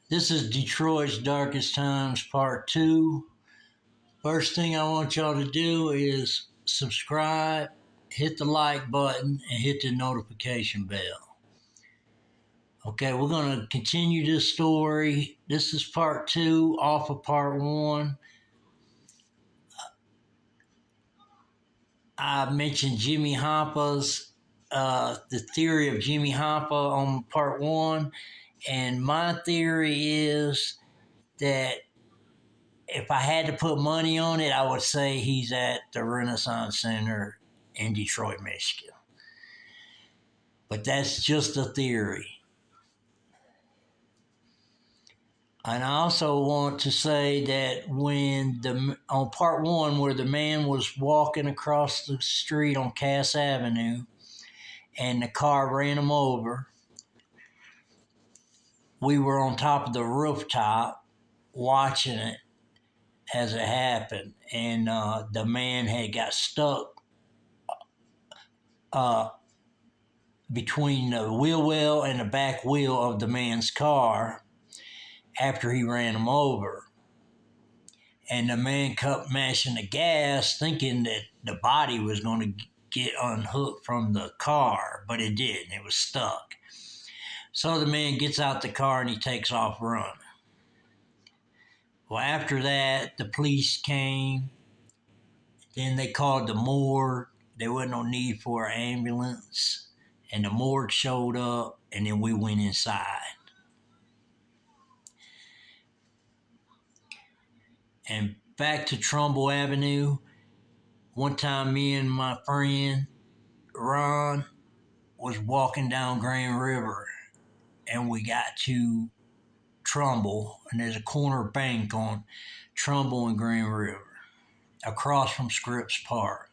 This is Detroit's Darkest Times Part 2. First thing I want y'all to do is subscribe, hit the like button, and hit the notification bell. Okay, we're going to continue this story. This is Part 2 off of Part 1. I mentioned Jimmy Hompa's, the theory of Jimmy Hompa on Part 1. And my theory is that if I had to put money on it, I would say he's at the Renaissance Center in Detroit, Michigan. But that's just a theory. And I also want to say that on Part 1, where the man was walking across the street on Cass Avenue and the car ran him over, we were on top of the rooftop watching it as it happened, and the man had got stuck between the wheel well and the back wheel of the man's car after he ran him over. And the man kept mashing the gas, thinking that the body was going to get unhooked from the car, but it didn't. It was stuck. So the man gets out the car and he takes off running. Well, after that, the police came. Then they called the morgue. There wasn't no need for an ambulance. And the morgue showed up, and then we went inside. And back to Trumbull Avenue. One time, me and my friend, Ron, was walking down Grand River, and we got to Trumbull, and there's a corner bank on Trumbull and Grand River, across from Scripps Park.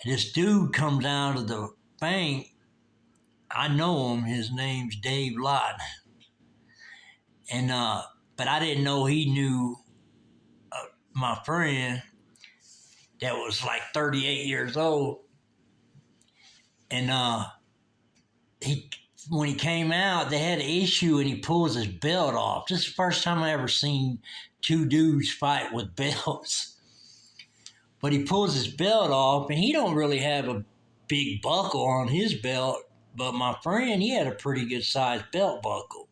And this dude comes out of the bank. I know him. His name's Dave Lott. And but I didn't know he knew my friend that was like 38 years old. And when he came out, they had an issue, and he pulls his belt off. This is the first time I ever seen two dudes fight with belts. But he pulls his belt off, and he don't really have a big buckle on his belt. But my friend, he had a pretty good sized belt buckle.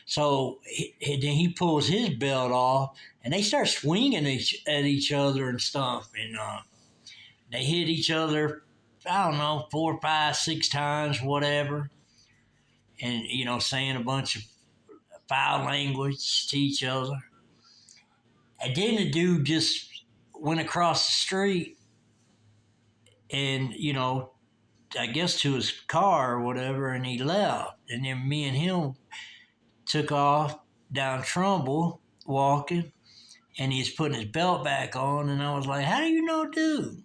So then he pulls his belt off, and they start swinging at each other and stuff. And they hit each other, I don't know, 4, 5, 6 times, whatever. And, saying a bunch of foul language to each other. And then the dude just went across the street and, I guess to his car or whatever, and he left. And then me and him took off down Trumbull walking, and he's putting his belt back on, and I was like, how do you know, dude?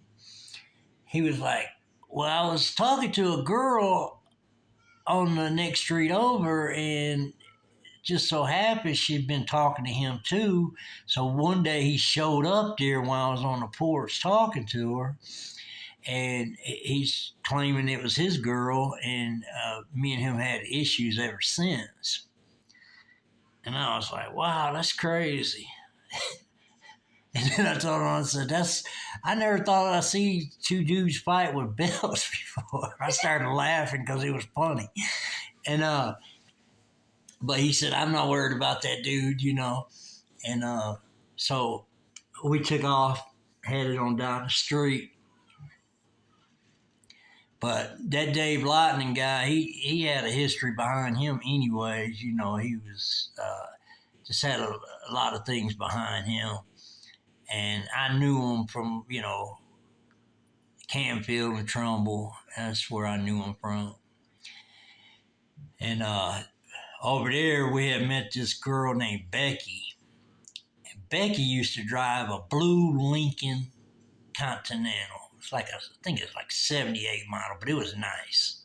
He was like, well, I was talking to a girl on the next street over, and just so happened she'd been talking to him too. So one day he showed up there while I was on the porch talking to her, and he's claiming it was his girl, and me and him had issues ever since. And I was like, wow, that's crazy. And then I told him, I said, I never thought I'd see two dudes fight with belts before. I started laughing because it was funny. And but he said, I'm not worried about that dude, And so we took off, headed on down the street. But that Dave Lightning guy, he had a history behind him anyways. He was just had a lot of things behind him. And I knew him from, Canfield and Trumbull. That's where I knew him from. And over there, we had met this girl named Becky. And Becky used to drive a blue Lincoln Continental. I think it's like 78 model, but it was nice.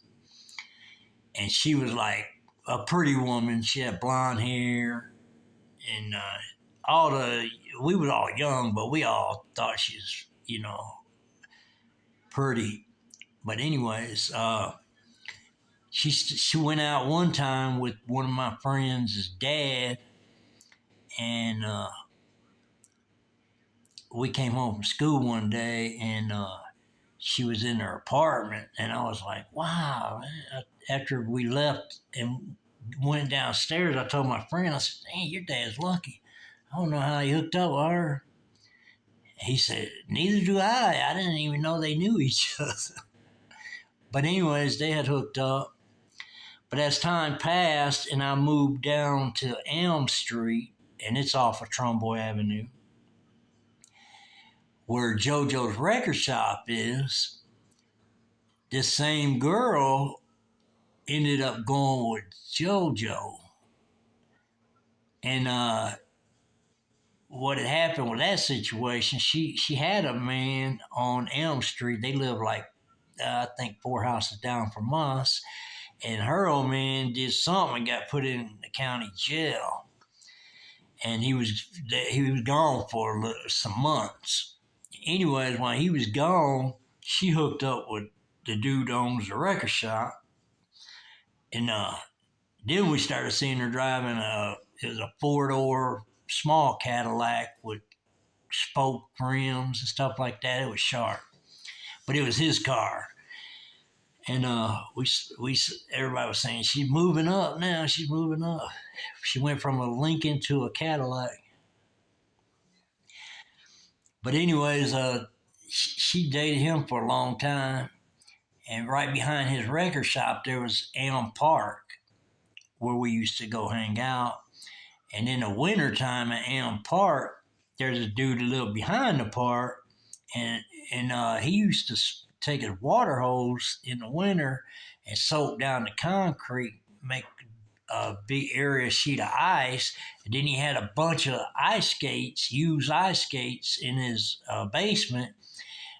And she was like a pretty woman. She had blonde hair, and we were all young, but we all thought she was, pretty. But anyways, she went out one time with one of my friends' dad, and we came home from school one day, and she was in her apartment, and I was like, wow. After we left and went downstairs, I told my friend, I said, "Dang, your dad's lucky. I don't know how he hooked up with her." He said, "Neither do I. I didn't even know they knew each other." But anyways, they had hooked up. But as time passed and I moved down to Elm Street, and it's off of Trumbull Avenue, where JoJo's record shop is, this same girl ended up going with JoJo. And what had happened with that situation, she had a man on Elm Street. They lived like, I think, 4 houses down from us. And her old man did something and got put in the county jail. And he was gone for some months. Anyways, while he was gone, she hooked up with the dude who owns the record shop. And then we started seeing her driving it was a 4-door small Cadillac with spoke rims and stuff like that. It was sharp, but it was his car. And everybody was saying, she's moving up now. She's moving up. She went from a Lincoln to a Cadillac. But anyways, she dated him for a long time. And right behind his record shop, there was Elm Park, where we used to go hang out. And in the wintertime at Elm Park, there's a dude that lived behind the park, and he used to take his water hose in the winter and soak down the concrete, make a big area sheet of ice, and then he had a bunch of ice skates, used ice skates in his basement,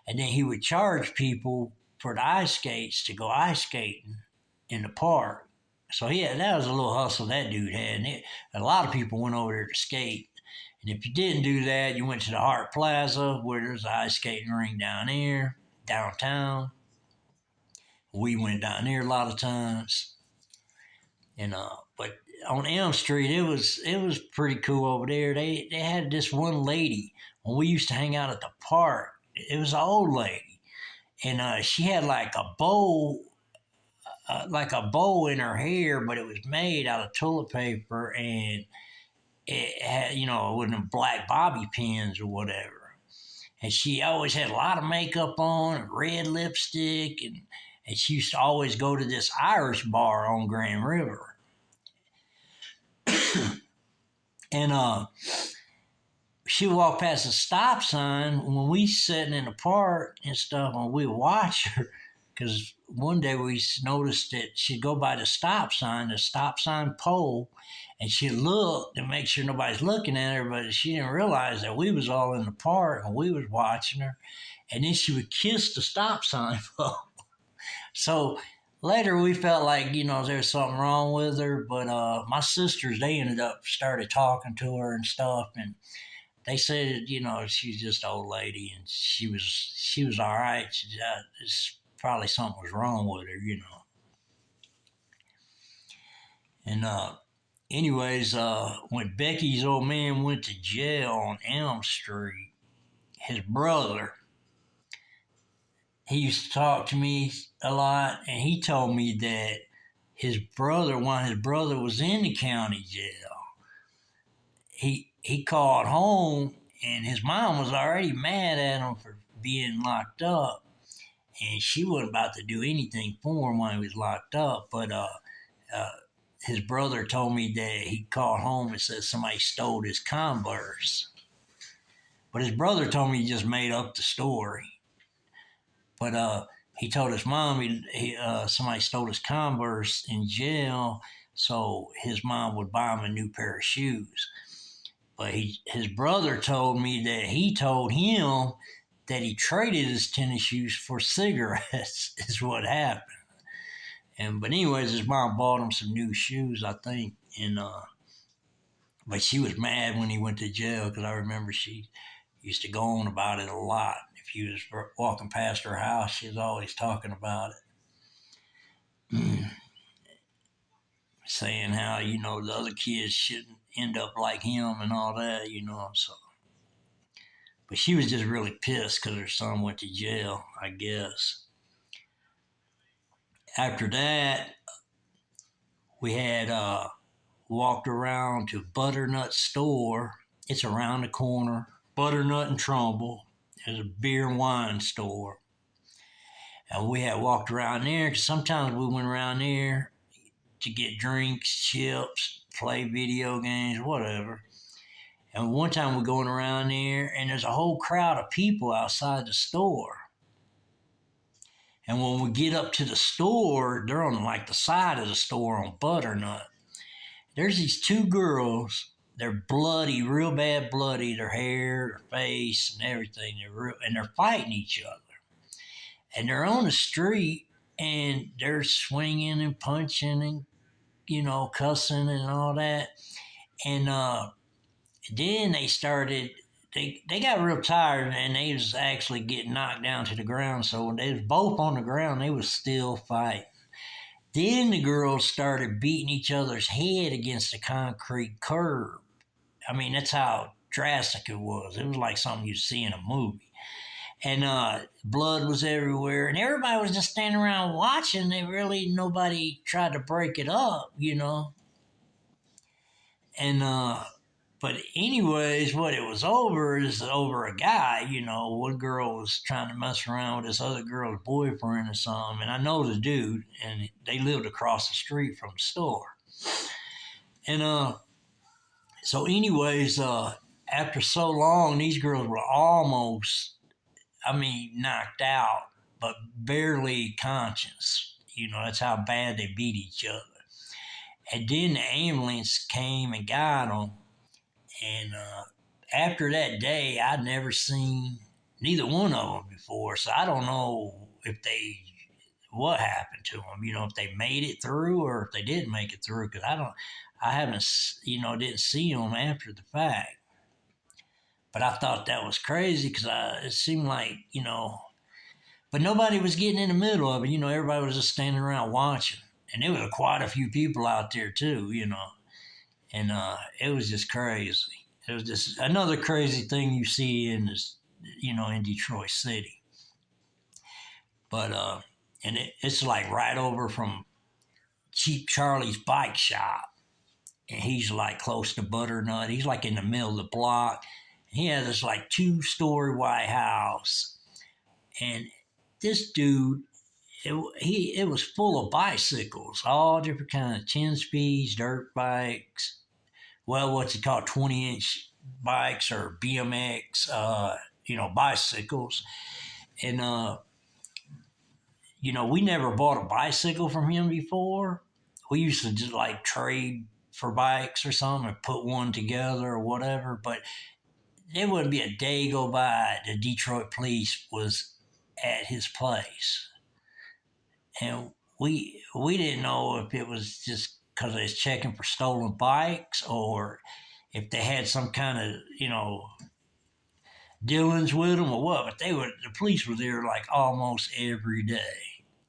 and then he would charge people for the ice skates to go ice skating in the park. So yeah, that was a little hustle that dude had. And a lot of people went over there to skate. And if you didn't do that, you went to the Hart Plaza, where there's an ice skating ring down there, downtown. We went down there a lot of times. And but on Elm Street, it was pretty cool over there. They had this one lady when we used to hang out at the park. It was an old lady, and she had like a bow in her hair, but it was made out of toilet paper, and it had, with them black bobby pins or whatever. And she always had a lot of makeup on, and red lipstick, and she used to always go to this Irish bar on Grand River. And she walked past a stop sign when we sitting in the park and stuff, and we watch her. Because one day we noticed that she'd go by the stop sign pole, and she'd look to make sure nobody's looking at her, but she didn't realize that we was all in the park and we was watching her. And then she would kiss the stop sign pole. So later we felt like, there's something wrong with her, but my sisters, they ended up started talking to her and stuff, and they said, she's just an old lady, and she was all right. Probably something was wrong with her. And anyways, when Becky's old man went to jail on Elm Street, his brother, he used to talk to me a lot, and he told me that while his brother was in the county jail, he called home, and his mom was already mad at him for being locked up, and she wasn't about to do anything for him while he was locked up. But his brother told me that he called home and said somebody stole his Converse. But his brother told me he just made up the story. But he told his mom somebody stole his Converse in jail, so his mom would buy him a new pair of shoes. But his brother told me that he told him that he traded his tennis shoes for cigarettes is what happened. But anyways, his mom bought him some new shoes, I think. And but she was mad when he went to jail, because I remember she used to go on about it a lot. If you was walking past her house, she was always talking about it. saying how the other kids shouldn't end up like him and all that. So, but she was just really pissed because her son went to jail, I guess. After that, we had walked around to Butternut store. It's around the corner. Butternut and Trumbull. There's a beer and wine store. And we had walked around there because sometimes we went around there to get drinks, chips, play video games, whatever. And one time we're going around there and there's a whole crowd of people outside the store. And when we get up to the store, they're on like the side of the store on Butternut. There's these two girls. They're bloody, real bad bloody. Their hair, their face, and everything. They're fighting each other. And they're on the street and they're swinging and punching and cussing and all that. And then they started. They got real tired and they was actually getting knocked down to the ground. So when they was both on the ground, they was still fighting. Then the girls started beating each other's head against the concrete curb. I mean, that's how drastic it was. It was like something you'd see in a movie. And blood was everywhere. And everybody was just standing around watching. Nobody tried to break it up. And, but anyways, what it was over is over a guy. One girl was trying to mess around with this other girl's boyfriend or something. And I know the dude, and they lived across the street from the store. And so, anyways, after so long, these girls were almost, knocked out, but barely conscious. That's how bad they beat each other. And then the ambulance came and got them. And after that day, I'd never seen neither one of them before. So I don't know what happened to them, if they made it through or if they didn't make it through. Because I haven't, didn't see them after the fact. But I thought that was crazy because it seemed like, but nobody was getting in the middle of it. Everybody was just standing around watching. And there was quite a few people out there too, and it was just crazy. It was just another crazy thing you see in this, in Detroit City. But and it's like right over from Cheap Charlie's bike shop, and he's like close to Butternut. He's like in the middle of the block. He has this like 2-story white house, and this dude, it was full of bicycles, all different kinds of 10 speeds, dirt bikes. Well, what's it called, 20-inch bikes or BMX, bicycles, and we never bought a bicycle from him before. We used to just like trade for bikes or something and put one together or whatever, but there wouldn't be a day go by the Detroit police was at his place. And we didn't know if it was just because they was checking for stolen bikes or if they had some kind of, dealings with them or what. But the police were there like almost every day.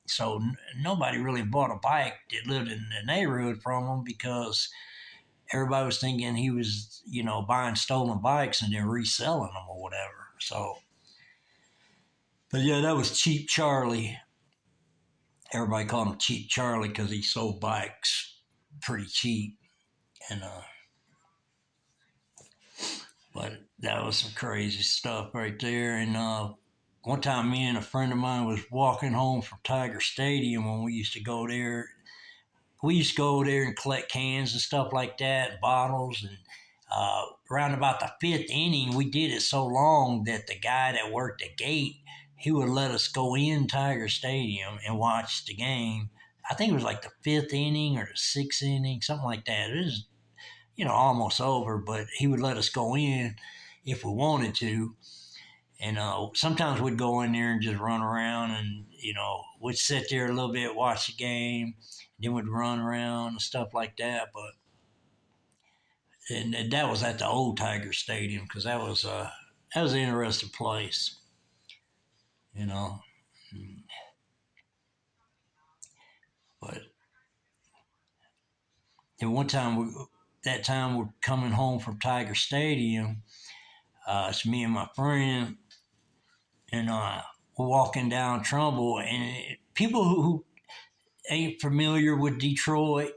So nobody really bought a bike that lived in the neighborhood from him because everybody was thinking he was, buying stolen bikes and then reselling them or whatever. So, but yeah, that was Cheap Charlie. Everybody called him Cheap Charlie because he sold bikes pretty cheap. And, but that was some crazy stuff right there. And, one time me and a friend of mine was walking home from Tiger Stadium when we used to go there. We used to go there and collect cans and stuff like that, and bottles. And around about the 5th inning, we did it so long that the guy that worked the gate, he would let us go in Tiger Stadium and watch the game. I think it was like the 5th inning or the 6th inning, something like that. It was, almost over, but he would let us go in if we wanted to. And sometimes we'd go in there and just run around and, we'd sit there a little bit, watch the game, then we'd run around and stuff like that. But and that was at the old Tiger Stadium because that was an interesting place, you know. But And one time, that time we're coming home from Tiger Stadium. It's me and my friend, and we're walking down Trumbull, and people who ain't familiar with Detroit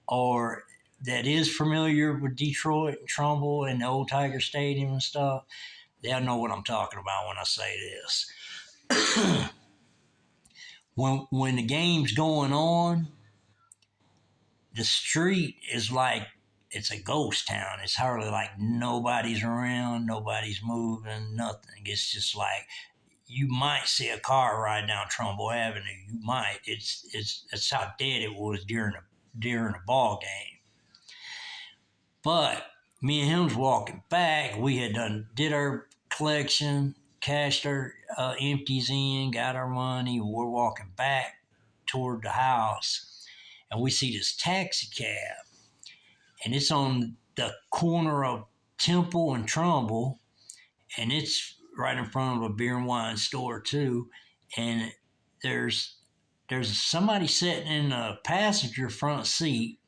or that is familiar with Detroit and Trumbull and the old Tiger Stadium and stuff, they'll know what I'm talking about when I say this. When the game's going on, the street is like it's a ghost town. It's hardly like nobody's around, nobody's moving, nothing. It's just like you might see a car ride down Trumbull Avenue. You might. It's how dead it was during the ball game. But me and him's walking back. We had did our collection, cashed our empties in, got our money. We're walking back toward the house, and we see this taxi cab, and it's on the corner of Temple and Trumbull, and it's right in front of a beer and wine store too. And there's somebody sitting in the passenger front seat,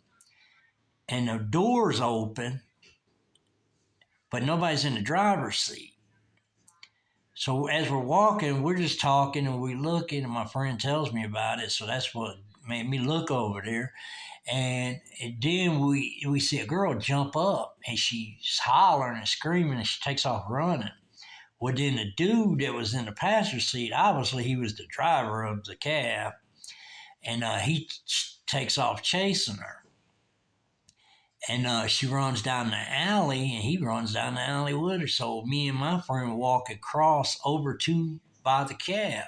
and the door's open, but nobody's in the driver's seat. So as we're walking, we're just talking and we're looking, and my friend tells me about it. So that's what made me look over there. And then we see a girl jump up, and she's hollering and screaming, and she takes off running. Well, then the dude that was in the passenger seat, obviously he was the driver of the cab, and he takes off chasing her. And she runs down the alley, and he runs down the alley with her. So me and my friend walk across over to by the cab,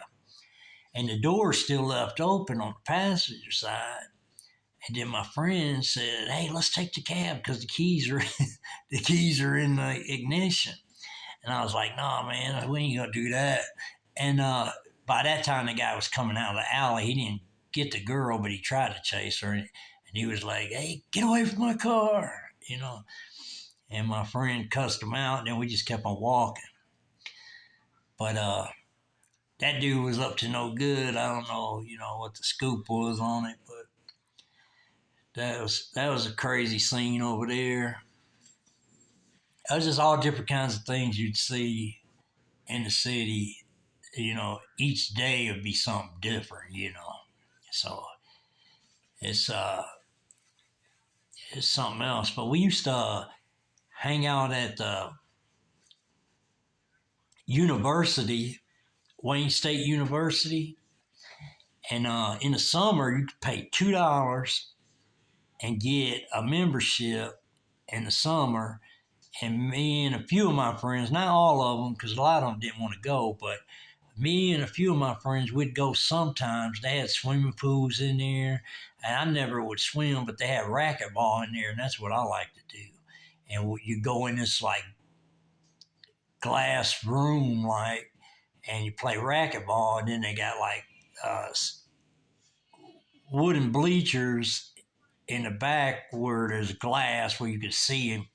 and the door's still left open on the passenger side. And then my friend said, "Hey, let's take the cab because the keys are the keys are in the ignition." And I was like, "Nah, man, we ain't gonna do that." And by that time, the guy was coming out of the alley. He didn't get the girl, but he tried to chase her. And he was like, "Hey, get away from my car," you know. And my friend cussed him out, and then we just kept on walking. But that dude was up to no good. I don't know, what the scoop was on it, but that was a crazy scene over there. It was just all different kinds of things you'd see in the city. Each day would be something different. So it's uh it's something else. But we used to hang out at the university, Wayne State University, and in the summer you could pay $2 and get a membership in the summer. And me and a few of my friends, not all of them, because a lot of them didn't want to go, but me and a few of my friends, we'd go sometimes. They had swimming pools in there, and I never would swim, but they had racquetball in there, and that's what I like to do. And you go in this like glass room, like, and you play racquetball, and then they got like uh, wooden bleachers in the back where there's glass where you could see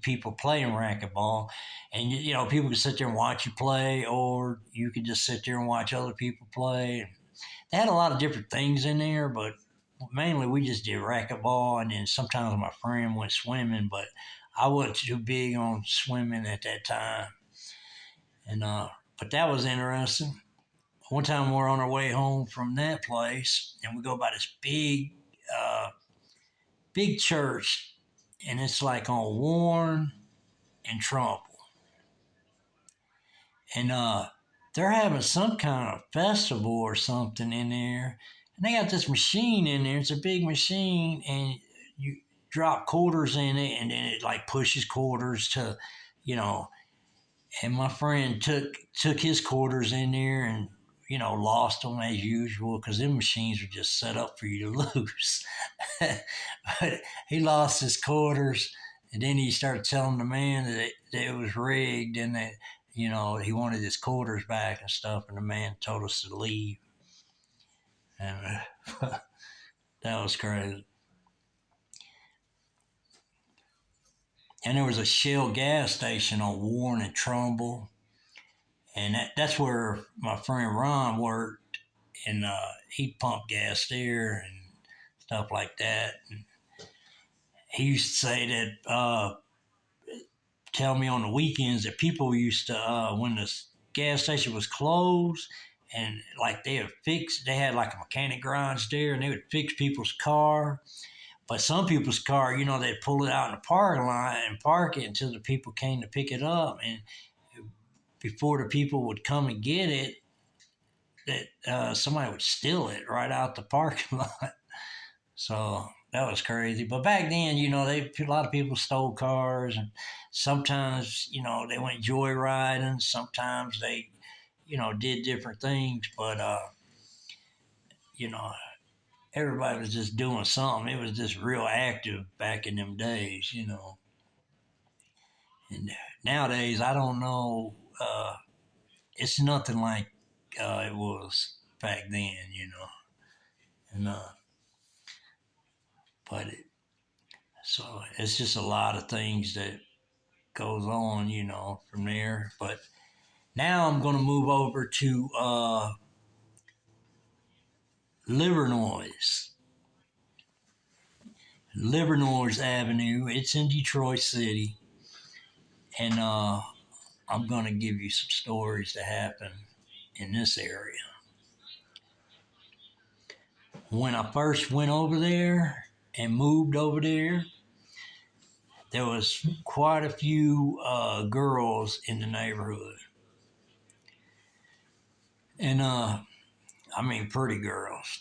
people playing racquetball, and people could sit there and watch you play, or you could just sit there and watch other people play. They had a lot of different things in there, but mainly we just did racquetball, and then sometimes my friend went swimming, but I wasn't too big on swimming at that time. And but that was interesting. One time we're on our way home from that place, and we go by this uh, big church, and it's like on Warren and Trump, and they're having some kind of festival or something in there, and they got this machine in there. It's a big machine, and you drop quarters in it, and then it like pushes quarters to, you know. And my friend took his quarters in there and lost them as usual because them machines are just set up for you to lose. But he lost his quarters, and then he started telling the man that it was rigged and that he wanted his quarters back and stuff. And the man told us to leave, and that was crazy. And there was a Shell gas station on Warren and Trumbull, and that's where my friend Ron worked, and he pumped gas there and stuff like that. And he used to say that, tell me on the weekends that people used to, when the gas station was closed, and like they had like a mechanic garage there, and they would fix people's car. But some people's car, they'd pull it out in the parking lot and park it until the people came to pick it up. And before the people would come and get it, that somebody would steal it right out the parking lot. So that was crazy. But back then, a lot of people stole cars, and sometimes, they went joyriding. Sometimes they, did different things. But you know, everybody was just doing something. It was just real active back in them days. And nowadays, I don't know. It's nothing like it was back then. And but so it's just a lot of things that goes on, from there. But now I'm going to move over to Livernois, Livernois Avenue. It's in Detroit City, and I'm going to give you some stories that happen in this area. When I first went over there and moved over there was quite a few girls in the neighborhood, and I mean pretty girls.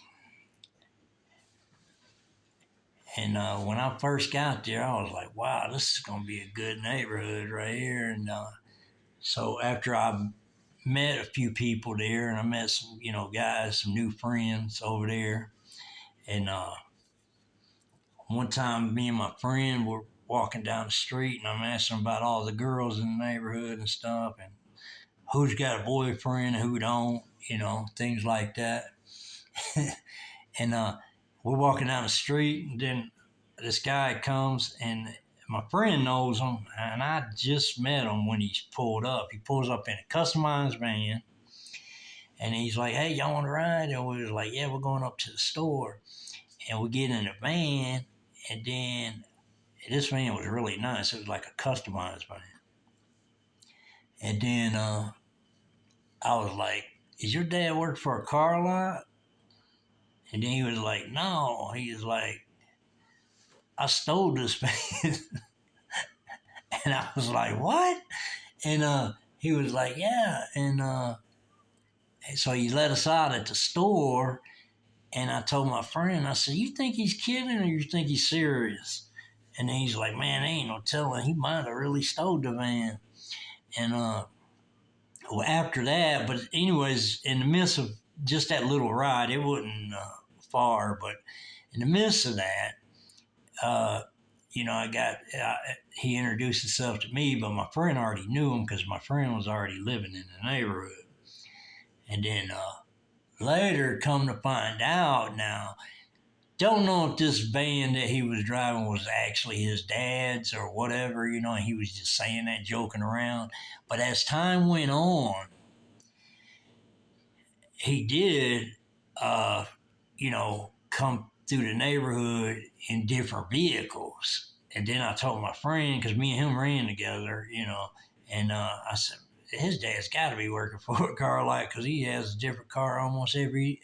And when I first got there, I was like, wow, this is going to be a good neighborhood right here. And so after I met a few people there, and I met some, guys, some new friends over there. And one time, me and my friend were walking down the street, and I'm asking about all the girls in the neighborhood and stuff, and who's got a boyfriend, who don't, things like that. And we're walking down the street, and then this guy comes, and my friend knows him, and I just met him when he pulled up. He pulls up in a customized van, and he's like, "Hey, y'all want to ride?" And we was like, "Yeah, we're going up to the store." And we get in the van, and then this van was really nice. It was like a customized van. And then I was like, "Is your dad work for a car lot?" And then he was like, "No." He was like, "I stole this van." And I was like, "What?" And he was like, "Yeah." And so he let us out at the store. And I told my friend, I said, "You think he's kidding or you think he's serious?" And then he's like, "Man, ain't no telling. He might have really stole the van." And well, after that, but anyways, in the midst of just that little ride, it wasn't far, but in the midst of that, uh, he introduced himself to me, but my friend already knew him because my friend was already living in the neighborhood. And then later, come to find out now, don't know if this van that he was driving was actually his dad's or whatever, and he was just saying that, joking around. But as time went on, he did, come through the neighborhood in different vehicles. And then I told my friend, because me and him ran together, and I said, his dad's got to be working for a car lot because he has a different car almost every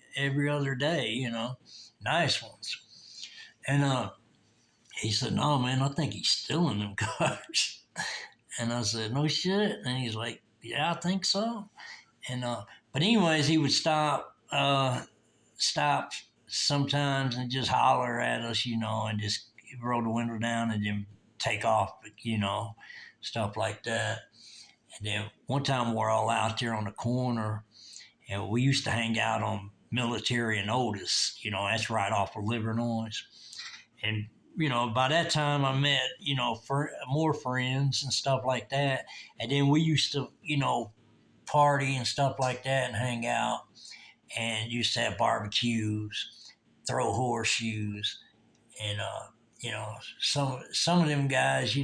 other day, nice ones. And he said, "No, man, I think he's stealing them cars." And I said, "No shit." And he's like, "Yeah, I think so." And but anyways, he would stop sometimes and just holler at us, and just roll the window down and then take off, stuff like that. And then one time we're all out there on the corner, and we used to hang out on Military and Otis, that's right off of Livernois. And by that time I met more friends and stuff like that. And then we used to party and stuff like that and hang out, and used to have barbecues, throw horseshoes. And some of them guys,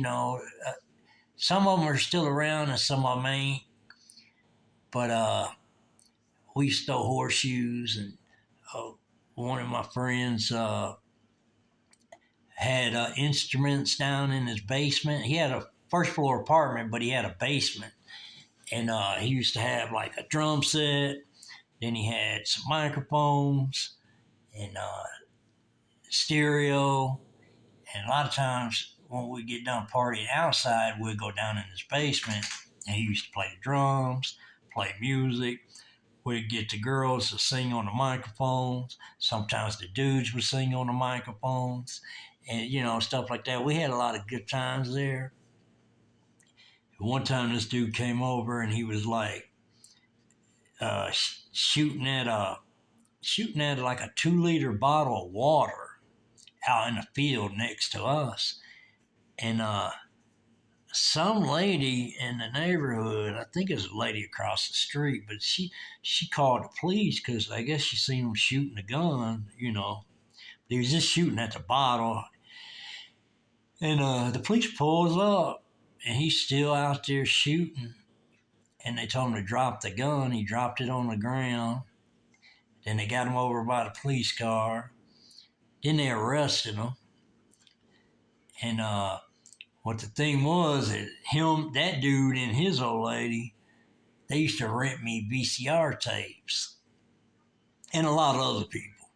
some of them are still around and some of them ain't. But we used to throw horseshoes. And uh, one of my friends had instruments down in his basement. He had a first floor apartment, but he had a basement. And he used to have like a drum set. Then he had some microphones and stereo. And a lot of times when we get done partying outside, we'd go down in his basement and he used to play the drums, play music. We'd get the girls to sing on the microphones. Sometimes the dudes would sing on the microphones and, stuff like that. We had a lot of good times there. One time this dude came over and he was like shooting at like a 2 liter bottle of water out in the field next to us. And some lady in the neighborhood, I think it was a lady across the street, but she called the police because I guess she seen him shooting a gun, He was just shooting at the bottle. And the police pulls up and he's still out there shooting. And they told him to drop the gun. He dropped it on the ground. Then they got him over by the police car. Then they arrested him. And what the thing was, that dude and his old lady, they used to rent me VCR tapes. And a lot of other people.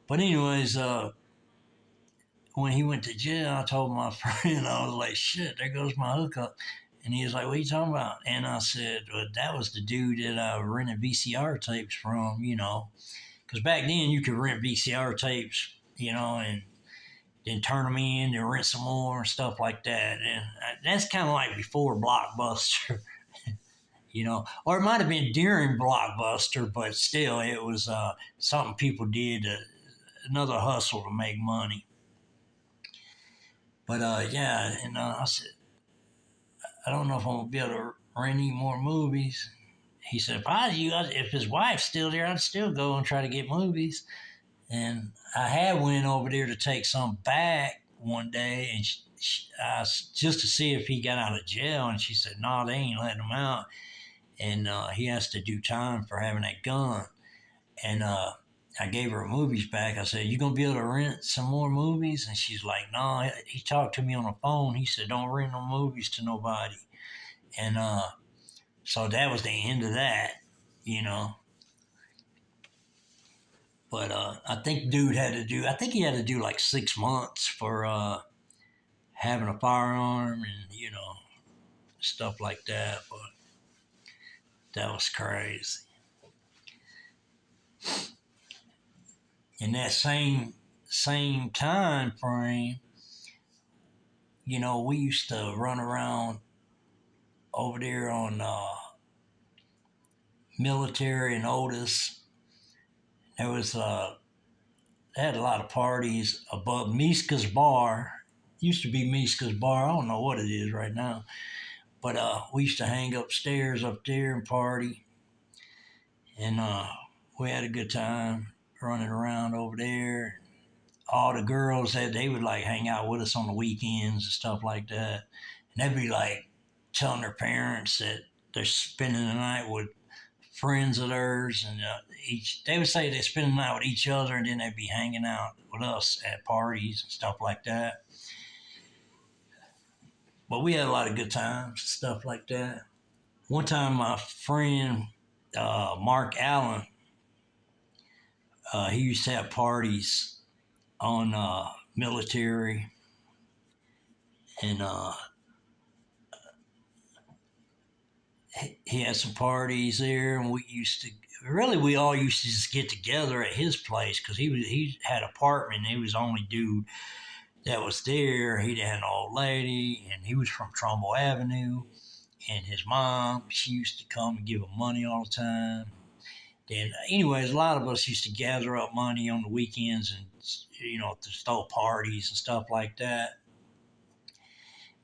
But anyways, when he went to jail, I told my friend, I was like, shit, there goes my hookup. And he was like, what are you talking about? And I said, well, that was the dude that I rented VCR tapes from, Because back then you could rent VCR tapes, and then turn them in and rent some more and stuff like that. And that's kind of like before Blockbuster, Or it might have been during Blockbuster, but still it was something people did, another hustle to make money. But yeah, and I said, I don't know if I'm going to be able to rent any more movies. He said, if I was you, if his wife's still there, I'd still go and try to get movies. And I had went over there to take some back one day and just to see if he got out of jail. And she said, no, they ain't letting him out. And he has to do time for having that gun. And I gave her movies back. I said, you going to be able to rent some more movies? And she's like, no, he talked to me on the phone. He said, don't rent no movies to nobody. And so that was the end of that, But I think he had to do like 6 months for having a firearm and, stuff like that. But that was crazy. In that same time frame, we used to run around over there on Military and Otis. There was they had a lot of parties above Miska's Bar. It used to be Miska's Bar. I don't know what it is right now, but we used to hang upstairs up there and party, and we had a good time running around over there. All the girls they would like hang out with us on the weekends and stuff like that, and they'd be like telling their parents that they're spending the night with friends of theirs, and they would say they spend the night with each other, and then they'd be hanging out with us at parties and stuff like that. But we had a lot of good times, stuff like that. One time, my friend Mark Allen, he used to have parties on Military, and he had some parties there, and we all used to just get together at his place because he had an apartment. And he was the only dude that was there. He had an old lady, and he was from Trumbull Avenue. And his mom, she used to come and give him money all the time. Then, anyways, a lot of us used to gather up money on the weekends and to throw parties and stuff like that.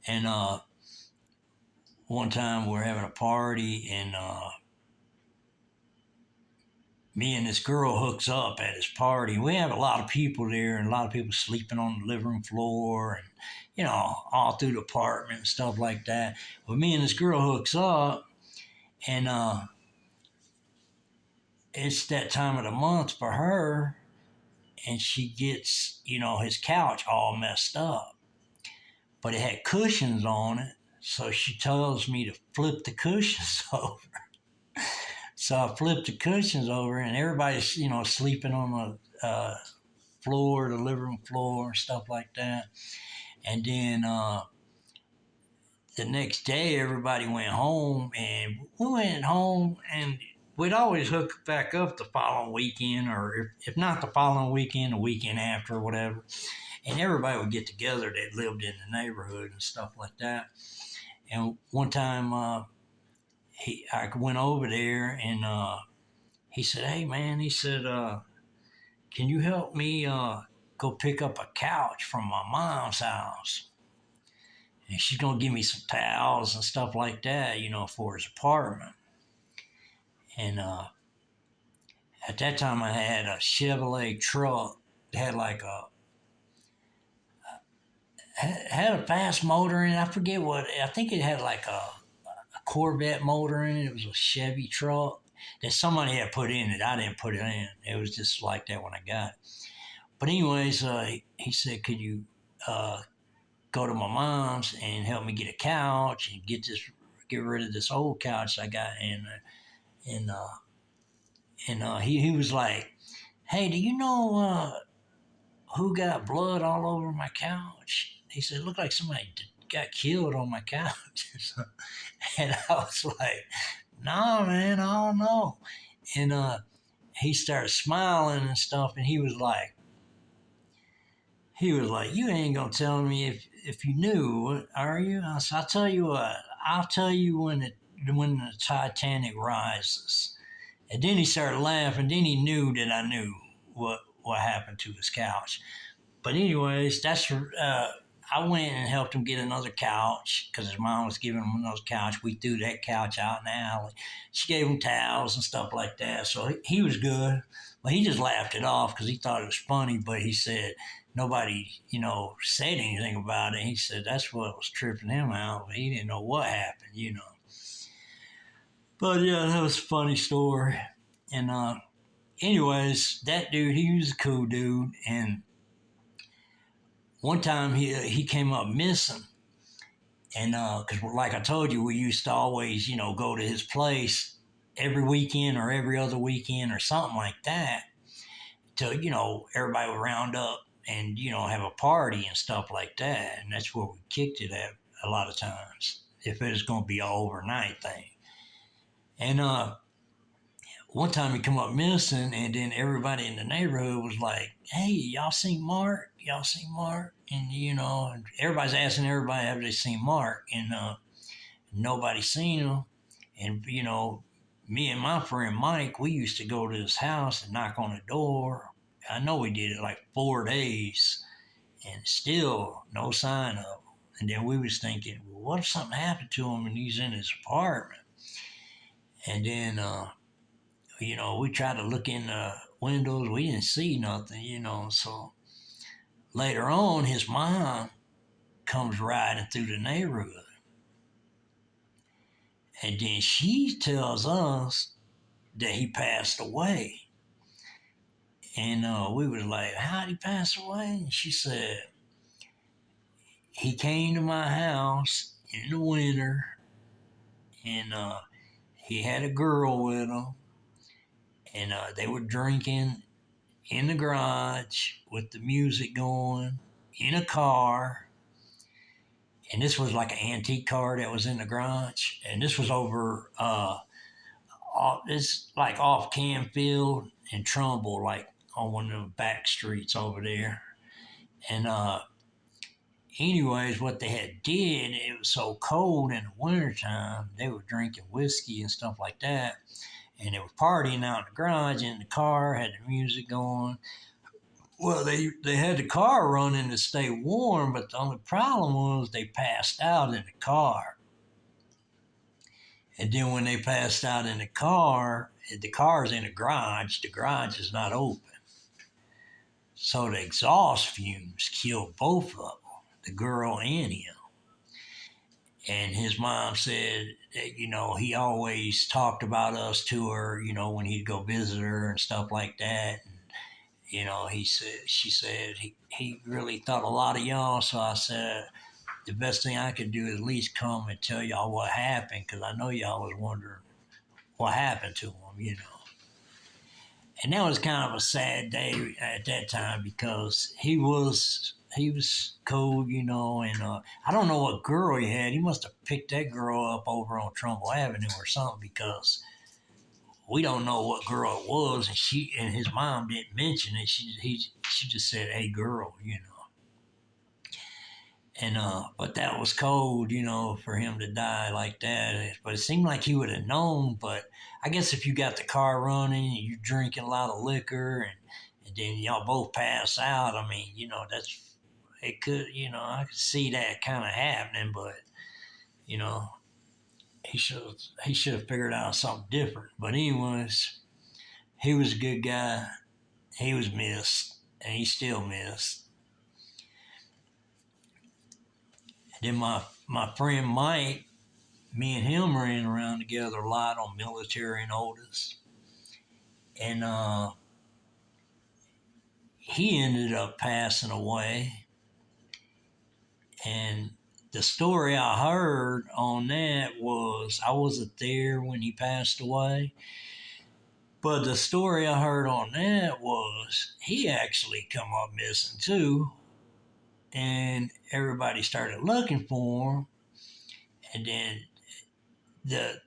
And one time we were having a party, and me and this girl hooks up at his party. We have a lot of people there, and a lot of people sleeping on the living room floor, and all through the apartment and stuff like that. But me and this girl hooks up, and it's that time of the month for her, and she gets, his couch all messed up, but it had cushions on it. So she tells me to flip the cushions over. So I flipped the cushions over, and everybody's, sleeping on the floor, the living room floor, and stuff like that. And then the next day, everybody went home, and we went home, and we'd always hook back up the following weekend, or if not the following weekend, the weekend after, or whatever. And everybody would get together that lived in the neighborhood and stuff like that. And one time, I went over there, and he said, "Hey, man," he said, "can you help me go pick up a couch from my mom's house? And she's gonna give me some towels and stuff like that, for his apartment." And at that time, I had a Chevrolet truck. It had like had a fast motor in it. I forget what. I think it had like a Corvette motor in it. It was a Chevy truck that somebody had put in it. I didn't put it in. It was just like that when I got it. But anyways, he said, "Could you go to my mom's and help me get a couch and get rid of this old couch I got?" And he was like, "Hey, do you know who got blood all over my couch?" He said, "It looked like somebody got killed on my couch." And I was like, "Nah, man, I don't know." And he started smiling and stuff, and he was like, "You ain't gonna tell me if you knew, are you?" I said, "I'll tell you what. I'll tell you when the Titanic rises." And then he started laughing. Then he knew that I knew what happened to his couch. But anyways, I went and helped him get another couch because his mom was giving him another couch. We threw that couch out in the alley. She gave him towels and stuff like that. So he was good. But he just laughed it off because he thought it was funny. But he said nobody, said anything about it. He said that's what was tripping him out. But he didn't know what happened. But yeah, that was a funny story. And anyways, that dude, he was a cool dude. And one time he came up missing. And because, like I told you, we used to always, go to his place every weekend or every other weekend or something like that. To, everybody would round up and, have a party and stuff like that. And that's where we kicked it at a lot of times, if it was going to be an overnight thing. And one time he come up missing, and then everybody in the neighborhood was like, "Hey, y'all seen Mark? Y'all seen Mark?" And and everybody's asking everybody, "Have they seen Mark?" And nobody seen him. And me and my friend Mike, we used to go to his house and knock on the door. I know we did it like 4 days, and still no sign of him. And then we was thinking, well, what if something happened to him and he's in his apartment? And then we tried to look in the windows. We didn't see nothing. So later on, his mom comes riding through the neighborhood. And then she tells us that he passed away. And we was like, "How'd he pass away?" And she said, "He came to my house in the winter, and he had a girl with him, and they were drinking in the garage with the music going in a car." And this was like an antique car that was in the garage. And this was over, it's like off Canfield and Trumbull, like on one of the back streets over there. And anyways, what they had did, it was so cold in the wintertime, they were drinking whiskey and stuff like that. And they were partying out in the garage in the car, had the music going. Well, they had the car running to stay warm, but the only problem was they passed out in the car. And then when they passed out in the car's in the garage is not open. So the exhaust fumes killed both of them, the girl and him. And his mom said that, he always talked about us to her, when he'd go visit her and stuff like that. she said he really thought a lot of y'all. So I said the best thing I could do is at least come and tell y'all what happened because I know y'all was wondering what happened to him. And that was kind of a sad day at that time because he was cold, and I don't know what girl he had. He must have picked that girl up over on Trumbull Avenue or something because we don't know what girl it was, and she and his mom didn't mention it. She just said, "Hey, girl." And but that was cold, for him to die like that. But it seemed like he would have known. But I guess if you got the car running and you're drinking a lot of liquor and then y'all both pass out, I mean, that's it I could see that kind of happening. But you know, he should have figured out something different. But anyways, he was a good guy. He was missed, and he's still missed. And then my friend Mike, me and him ran around together a lot on Military and Otis. And he ended up passing away. And the story I heard on that was I wasn't there when he passed away. But the story I heard on that was he actually come up missing too. And everybody started looking for him. And then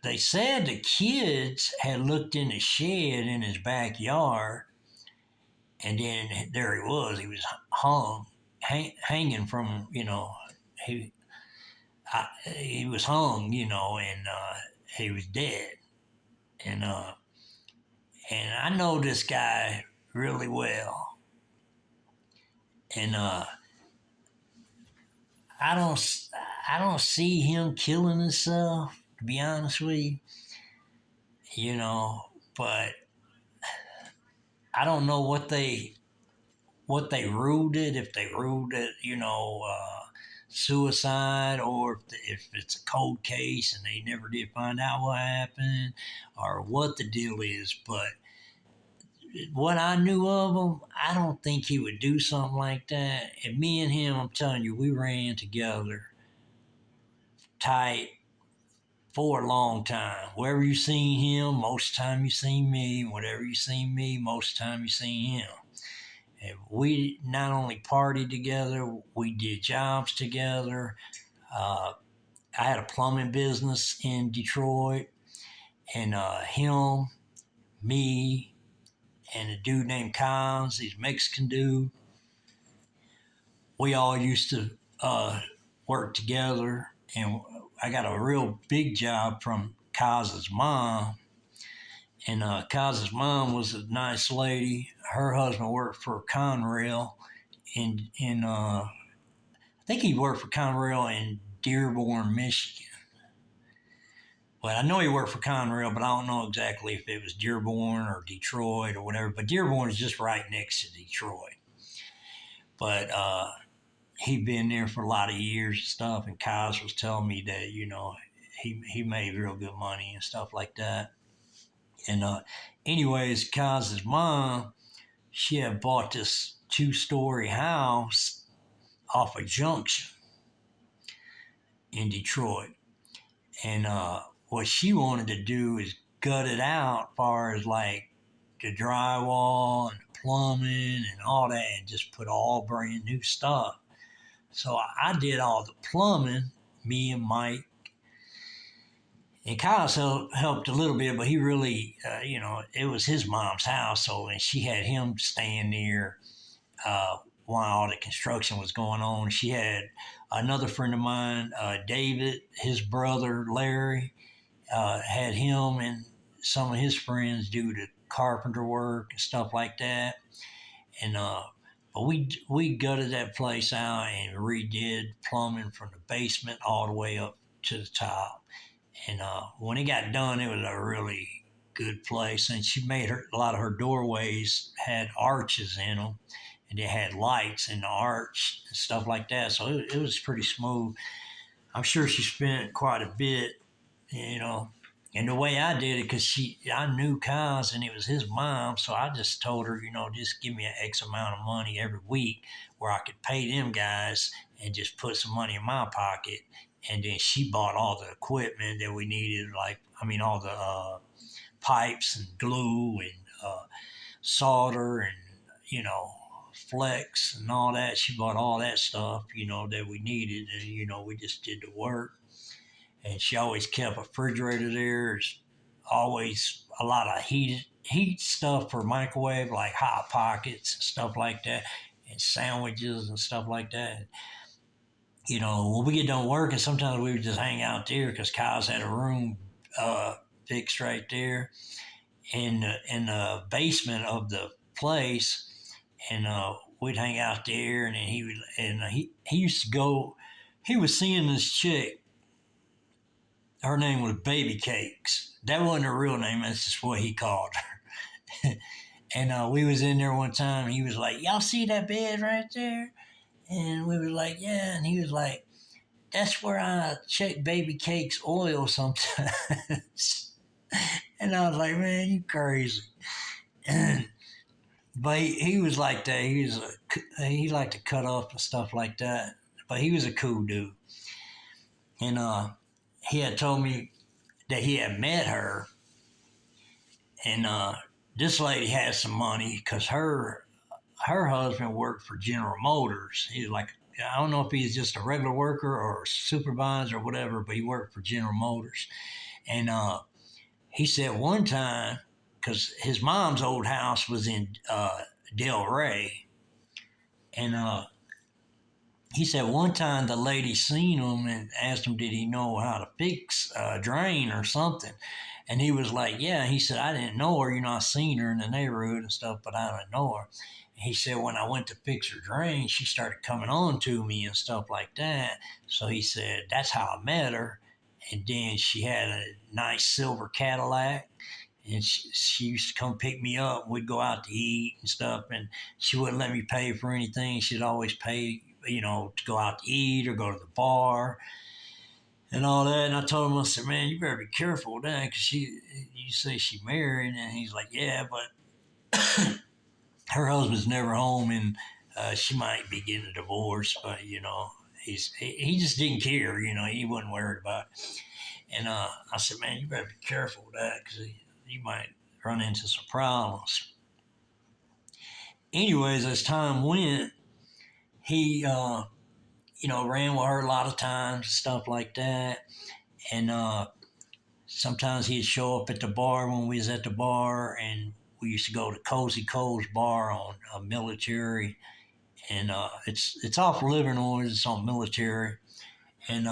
they said the kids had looked in the shed in his backyard, and then there he was. He was hanging from he he was hung, and he was dead. And I know this guy really well, and I don't I don't see him killing himself. To be honest with you, but I don't know what they ruled it, if they ruled it, suicide, or if it's a cold case and they never did find out what happened, or what the deal is. But what I knew of him, I don't think he would do something like that. And me and him, I'm telling you, we ran together tight for a long time. Wherever you seen him, most of the time you seen me. Whatever you seen me, most of the time you seen him. And we not only partied together, we did jobs together. Uh, I had a plumbing business in Detroit, and him, me, and a dude named Cons, he's a Mexican dude. We all used to work together, and I got a real big job from Kaz's mom. And Kaz's mom was a nice lady. Her husband worked for Conrail in I think he worked for Conrail in Dearborn, Michigan. But I know he worked for Conrail, but I don't know exactly if it was Dearborn or Detroit or whatever. But Dearborn is just right next to Detroit. But he'd been there for a lot of years and stuff. And Kaz was telling me that he made real good money and stuff like that. And anyways, Kaz's mom, she had bought this 2-story house off a junction in Detroit. And what she wanted to do is gut it out as far as like the drywall and the plumbing and all that and just put all brand new stuff. So I did all the plumbing, me and Mike. And Kyle helped a little bit, but he really, it was his mom's house. So, and she had him staying there while all the construction was going on. She had another friend of mine, David, his brother, Larry, had him and some of his friends do the carpenter work and stuff like that. And but we gutted that place out and redid plumbing from the basement all the way up to the top. And when it got done, it was a really good place. And she made a lot of her doorways had arches in them, and they had lights in the arch and stuff like that. So it was pretty smooth. I'm sure she spent quite a bit, And the way I did it, because I knew Kyle's and it was his mom, so I just told her, just give me an X amount of money every week where I could pay them guys and just put some money in my pocket. And then she bought all the equipment that we needed, all the pipes and glue and solder and, flex and all that. She bought all that stuff, that we needed. And, we just did the work. And she always kept a refrigerator there. There's always a lot of heat stuff for microwave, like hot pockets and stuff like that, and sandwiches and stuff like that. When we get done working, sometimes we would just hang out there because Kyle's had a room fixed right there in the basement of the place, and we'd hang out there. And then he used to go. He was seeing this chick. Her name was Baby Cakes. That wasn't her real name. That's just what he called her. And we was in there one time. And he was like, "Y'all see that bed right there?" And we was like, "Yeah." And he was like, "That's where I check Baby Cake's oil sometimes." And I was like, "Man, you crazy." But he was like that. He liked to cut up and stuff like that. But he was a cool dude. And he had told me that he had met her, and this lady had some money because her husband worked for General Motors. He was like, I don't know if he's just a regular worker or a supervisor or whatever, but he worked for General Motors. And he said one time, because his mom's old house was in Del Rey, and he said one time the lady seen him and asked him, did he know how to fix a drain or something? And he was like, yeah. He said, I didn't know her. I seen her in the neighborhood and stuff, but I didn't know her. And he said, when I went to fix her drain, she started coming on to me and stuff like that. So he said, that's how I met her. And then she had a nice silver Cadillac. And she used to come pick me up. We'd go out to eat and stuff. And she wouldn't let me pay for anything. She'd always pay, to go out to eat or go to the bar and all that. And I told him, I said, man, you better be careful with that because you say she married. And he's like, yeah, but her husband's never home and she might be getting a divorce. But, he just didn't care. He wasn't worried about it. And I said, man, you better be careful with that because you might run into some problems. Anyways, as time went, he, ran with her a lot of times, stuff like that. And sometimes he'd show up at the bar when we was at the bar, and we used to go to Cozy Cole's bar on Military. And it's off Livernois, it's on Military. And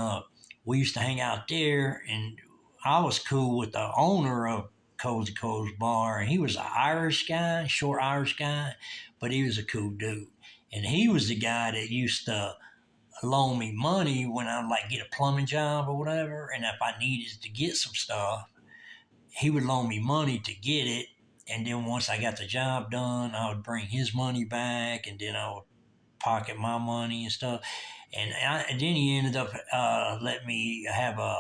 we used to hang out there, and I was cool with the owner of Cozy Cole's bar, and he was an Irish guy, short Irish guy, but he was a cool dude. And he was the guy that used to loan me money when I'd like get a plumbing job or whatever, and if I needed to get some stuff, he would loan me money to get it. And then once I got the job done, I would bring his money back, and then I would pocket my money and stuff. And then he ended up letting me have a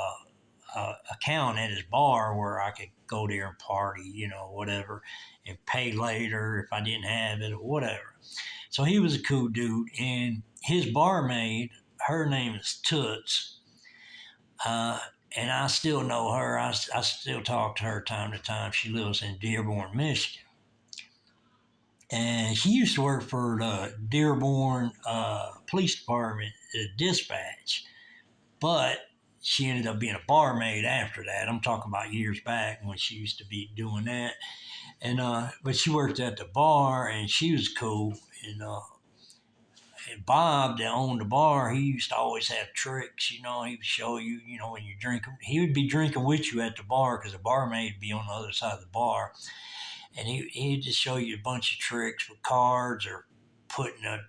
account at his bar where I could go there and party, whatever, and pay later if I didn't have it or whatever. So he was a cool dude. And his barmaid, her name is Toots. And I still know her. I still talk to her time to time. She lives in Dearborn, Michigan. And she used to work for the Dearborn Police Department dispatch. But she ended up being a barmaid after that. I'm talking about years back when she used to be doing that. And but she worked at the bar, and she was cool. And Bob, that owned the bar, he used to always have tricks. He would show you, when you're drinking. He would be drinking with you at the bar because the barmaid would be on the other side of the bar. And he'd just show you a bunch of tricks with cards or putting a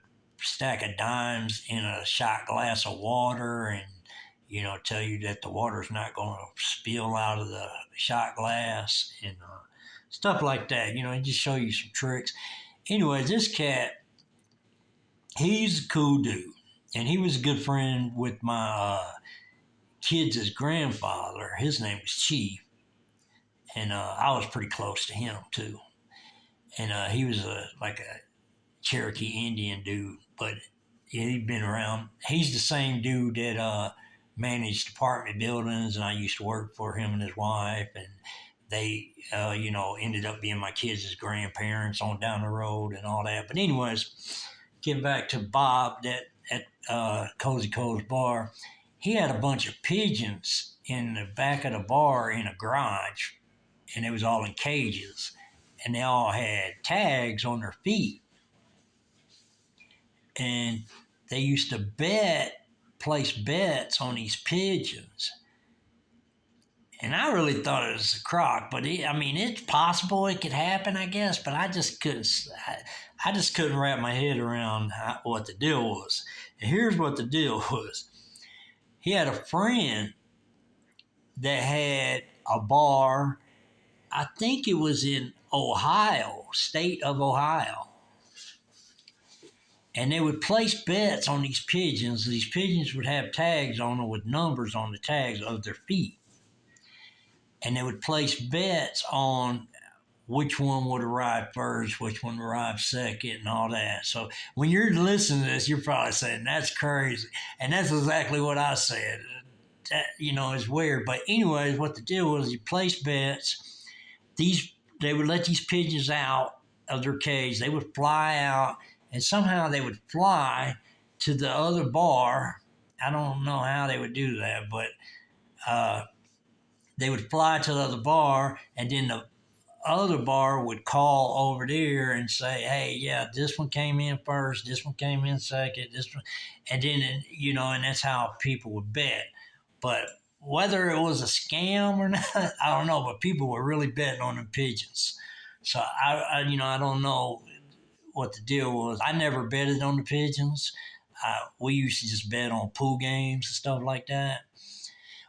stack of dimes in a shot glass of water and, tell you that the water's not going to spill out of the shot glass and stuff like that. He'd just show you some tricks. Anyway, this cat, he's a cool dude. And he was a good friend with my kids' grandfather. His name was Chief. and I was pretty close to him too. And he was like a Cherokee Indian dude, but he'd been around. He's the same dude that managed apartment buildings, and I used to work for him and his wife, and they, ended up being my kids' grandparents on down the road and all that. But anyways, getting back to Bob, that at Cozy Co's bar, he had a bunch of pigeons in the back of the bar in a garage, and it was all in cages, and they all had tags on their feet, and they used to place bets on these pigeons. And I really thought it was a crock, but it's possible it could happen, I guess. But I just couldn't wrap my head around what the deal was. And here's what the deal was: he had a friend that had a bar. I think it was in Ohio, state of Ohio, and they would place bets on these pigeons. These pigeons would have tags on them with numbers on the tags of their feet. And they would place bets on which one would arrive first, which one would arrive second, and all that. So when you're listening to this, you're probably saying, that's crazy. And that's exactly what I said. That, is weird. But anyways, what the deal was, you place bets. They would let these pigeons out of their cage. They would fly out, and somehow they would fly to the other bar. I don't know how they would do that, but they would fly to the other bar, and then the other bar would call over there and say, hey, yeah, this one came in first, this one came in second, this one. And then, and that's how people would bet. But whether it was a scam or not, I don't know, but people were really betting on the pigeons. So I don't know what the deal was. I never betted on the pigeons. We used to just bet on pool games and stuff like that,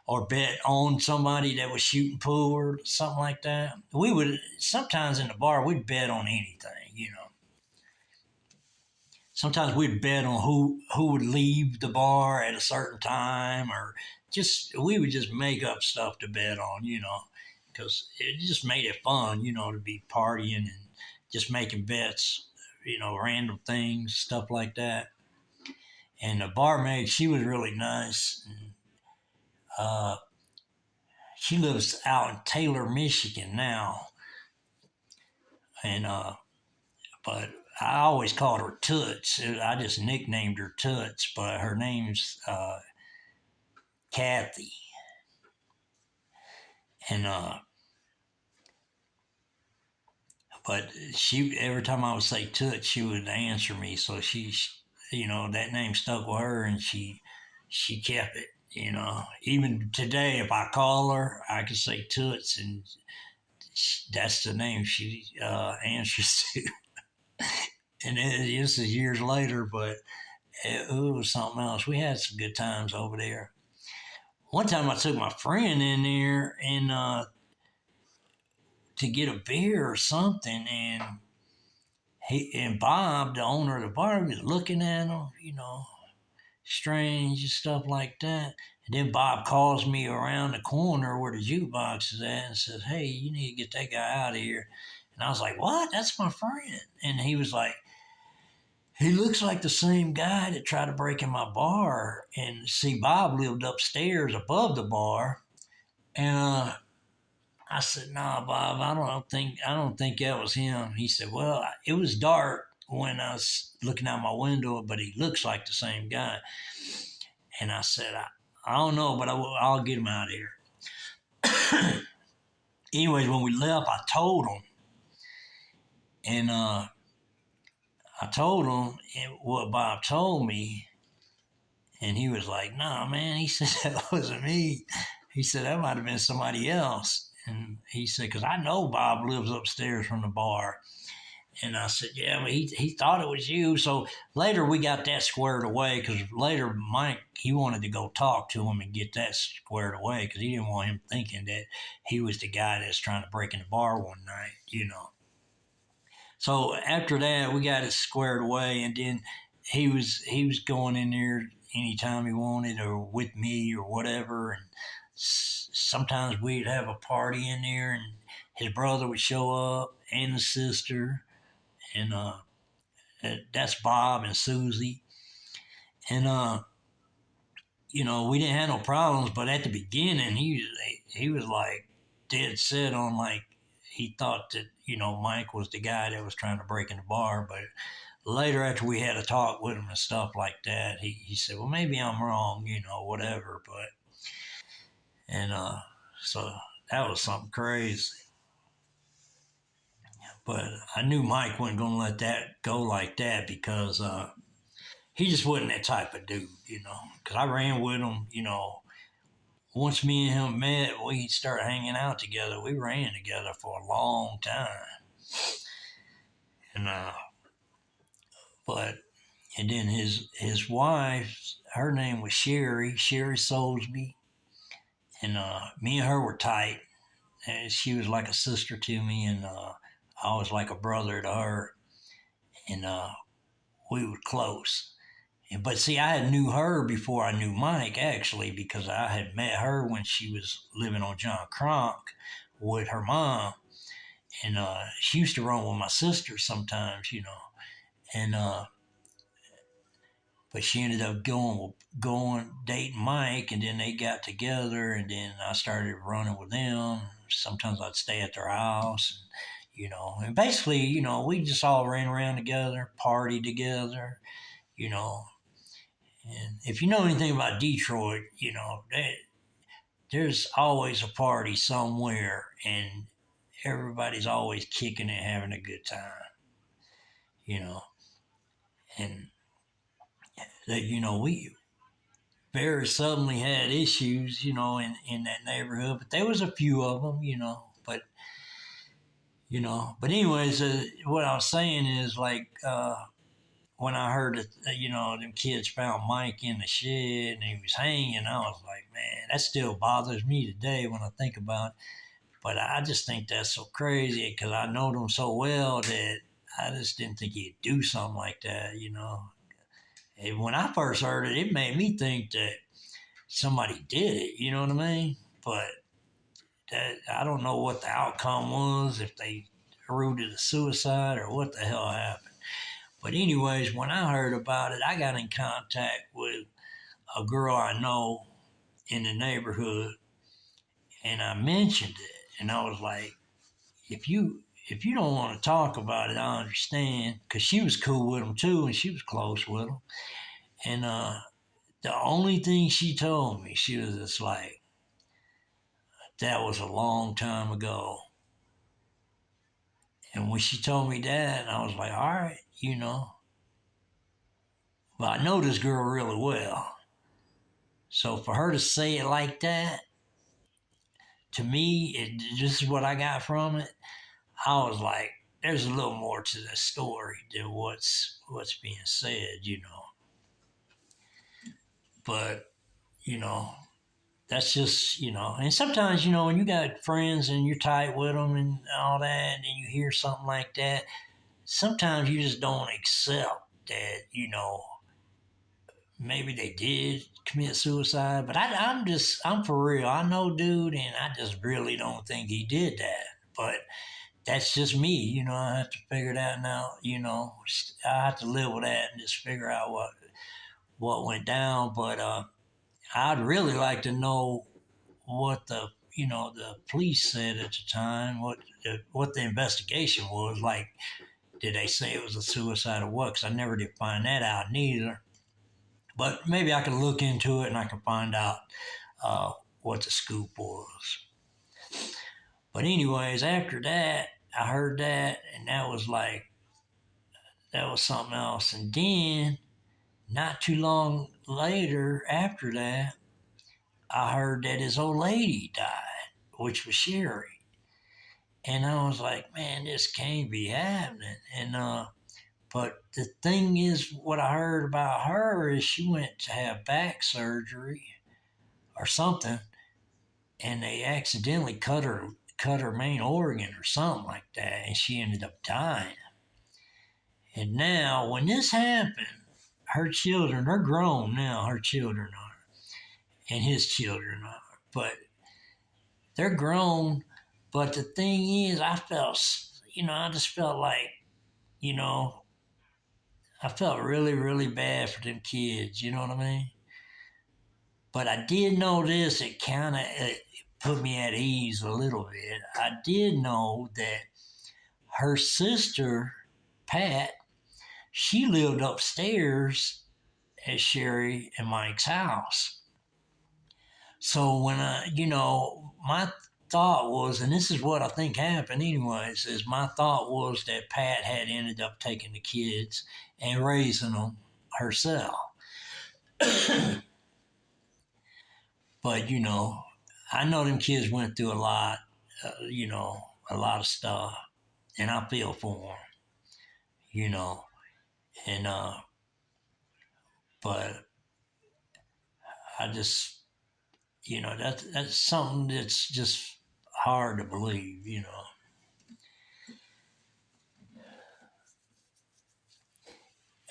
or bet on somebody that was shooting pool or something like that. We would sometimes in the bar we'd bet on anything. Sometimes we'd bet on who would leave the bar at a certain time, or we would just make up stuff to bet on, because it just made it fun, to be partying and just making bets, random things, stuff like that. And the barmaid, she was really nice. And, she lives out in Taylor, Michigan now, and but I always called her Toots. I just nicknamed her Toots, but her name's Kathy. And but she, every time I would say Toots, she would answer me. So that name stuck with her, and she kept it. Even today, if I call her, I can say Toots, and that's the name she answers to. And this is years later, but it was something else. We had some good times over there. One time I took my friend in there and to get a beer or something, and Bob, the owner of the bar, was looking at him, strange and stuff like that. And then Bob calls me around the corner where the jukebox is at and says, hey, you need to get that guy out of here. And I was like, what? That's my friend. And he was like, he looks like the same guy that tried to break in my bar. And see, Bob lived upstairs above the bar. And I said, nah, Bob, I don't think that was him. He said, well, it was dark when I was looking out my window, but he looks like the same guy. And I said, I don't know, but I'll get him out of here. Anyways, when we left, I told him. And I told him what Bob told me. And he was like, nah, man. He said, that wasn't me. He said, that might have been somebody else. And he said, because I know Bob lives upstairs from the bar. And I said, yeah, but he thought it was you. So later we got that squared away, because later Mike, he wanted to go talk to him and get that squared away, because he didn't want him thinking that he was the guy that's trying to break in the bar one night. So after that, we got it squared away, and then he was going in there anytime he wanted, or with me or whatever. And sometimes we'd have a party in there, and his brother would show up and his sister, and that's Bob and Susie. And we didn't have no problems, but at the beginning, he was like dead set on like he thought that Mike was the guy that was trying to break in the bar. But later, after we had a talk with him and stuff like that, he said, "Well, maybe I'm wrong, whatever." But and so that was something crazy. But I knew Mike wasn't going to let that go like that because he just wasn't that type of dude, Because I ran with him, once me and him met, we started hanging out together. We ran together for a long time, and but and then his wife, her name was Sherry Soulsby, and me and her were tight. And she was like a sister to me, and I was like a brother to her, and we were close. But see, I had knew her before I knew Mike, actually, because I had met her when she was living on John Cronk with her mom. And she used to run with my sister sometimes, And but she ended up going dating Mike, and then they got together, and then I started running with them. Sometimes I'd stay at their house, and basically, we just all ran around together, partied together, you know. And if you know anything about Detroit, there's always a party somewhere, and everybody's always kicking it, having a good time, you know. And that we very suddenly had issues, in that neighborhood, but there was a few of them, But anyways, what I was saying is like when I heard that, them kids found Mike in the shed and he was hanging, I was like, man, that still bothers me today when I think about it. But I just think that's so crazy because I know them so well that I just didn't think he'd do something like that. And when I first heard it, it made me think that somebody did it. You know what I mean? But I don't know what the outcome was, if they rooted a suicide or what the hell happened. But anyways, when I heard about it, I got in contact with a girl I know in the neighborhood, and I mentioned it, and I was like, if you don't want to talk about it, I understand, because she was cool with him too, and she was close with him. And the only thing she told me, she was just like, that was a long time ago. And when she told me that, I was like, all right, But I know this girl really well. So for her to say it like that, to me, this is what I got from it. I was like, there's a little more to the story than what's being said. But, you know, that's just, and sometimes, when you got friends and you're tight with them and all that, and you hear something like that, sometimes you just don't accept that, maybe they did commit suicide. But I'm for real. I know dude, and I just really don't think he did that. But that's just me, I have to figure that out, I have to live with that and just figure out what went down. But I'd really like to know what the police said at the time, what the investigation was like. Did they say it was a suicide or what? Because I never did find that out neither. But maybe I can look into it and I can find out what the scoop was. But anyways, after that, I heard that, and that was something else. And then, not too long later after that, I heard that his old lady died, which was Sherry. And I was like, man, this can't be happening. And but the thing is, what I heard about her is she went to have back surgery or something, and they accidentally cut her main organ or something like that, and she ended up dying. And now, when this happened, her children, they're grown now, her children are, and his children are, but they're grown. But the thing is, I just felt like, you know, I felt really, really bad for them kids. You know what I mean? But I did know this. It kind of put me at ease a little bit. I did know that her sister, Pat, she lived upstairs at Sherry and Mike's house. So my thought was, and this is what I think happened anyways, is my thought was that Pat had ended up taking the kids and raising them herself. But, I know them kids went through a lot, a lot of stuff, and I feel for them, you know, and, but I just, that's something that's just hard to believe.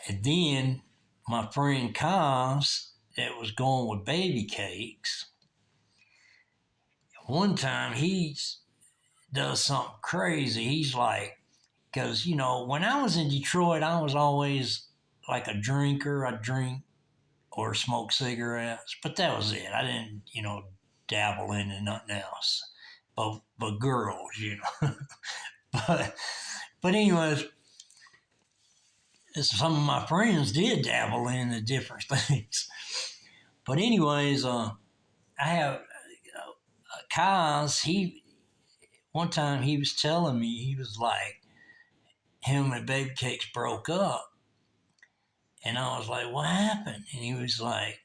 And then my friend Cos that was going with baby cakes, one time he does something crazy. He's like, because, when I was in Detroit, I was always like a drinker. I drink or smoke cigarettes, but that was it. I didn't, dabble into nothing else. But girls. but but anyways, some of my friends did dabble into different things. But anyways, I have Kaz. One time he was telling me, he was like, him and Baby Cakes broke up, and I was like, what happened? And he was like,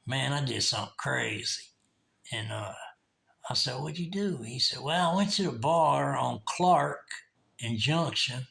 man, I did something crazy. And I said, what'd you do? He said, well, I went to the bar on Clark and Junction,